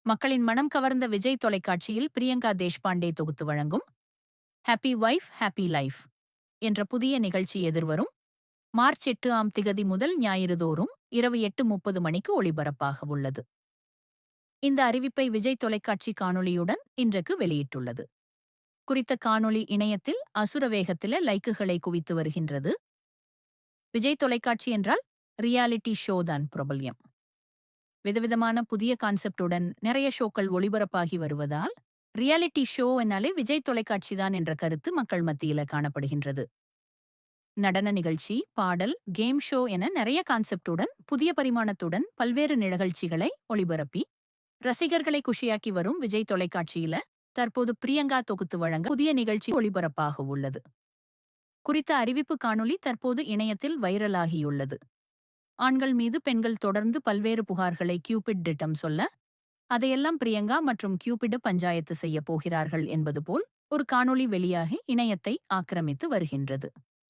மக்களின் மனம் கவர்ந்த விஜய் தொலைக்காட்சியில் பிரியங்கா தேஷ்பாண்டே தொகுத்து வழங்கும் ஹாப்பி வைஃப் ஹாப்பி லைஃப் என்ற புதிய நிகழ்ச்சி எதிர்வரும் மார்ச் 8ஆம் திகதி முதல் ஞாயிறுதோறும் இரவு 8:30 மணிக்கு ஒளிபரப்பாக உள்ளது. இந்த அறிவிப்பை விஜய் தொலைக்காட்சி காணொளியுடன் இன்றைக்கு வெளியிட்டுள்ளது. குறித்த காணொளி இணையத்தில் அசுர வேகத்தில லைக்குகளை குவித்து வருகின்றது. விஜய் தொலைக்காட்சி என்றால் ரியாலிட்டி ஷோ தான் பிரபல்யம். விதவிதமான புதிய கான்செப்டுடன் நிறைய ஷோக்கள் ஒளிபரப்பாகி வருவதால் ரியாலிட்டி ஷோ என்னாலே விஜய் தொலைக்காட்சி தான் என்ற கருத்து மக்கள் மத்தியில காணப்படுகின்றது. நடன நிகழ்ச்சி, பாடல், கேம் ஷோ என நிறைய கான்செப்டுடன் புதிய பரிமாணத்துடன் பல்வேறு நிகழ்ச்சிகளை ஒளிபரப்பி ரசிகர்களை குஷியாக்கி வரும் விஜய் தொலைக்காட்சியில தற்போது பிரியங்கா தொகுத்து வழங்க புதிய நிகழ்ச்சி ஒளிபரப்பாக உள்ளது. குறித்த அறிவிப்பு காணொளி தற்போது இணையத்தில் வைரலாகியுள்ளது. ஆண்கள் மீது பெண்கள் தொடர்ந்து பல்வேறு புகார்களை கியூபிட்டிடம் சொல்ல, அதையெல்லாம் பிரியங்கா மற்றும் கியூபிட் பஞ்சாயத்து செய்ய போகிறார்கள் என்பது போல் ஒரு காணொளி வெளியாகி இணையத்தை ஆக்கிரமித்து வருகின்றது.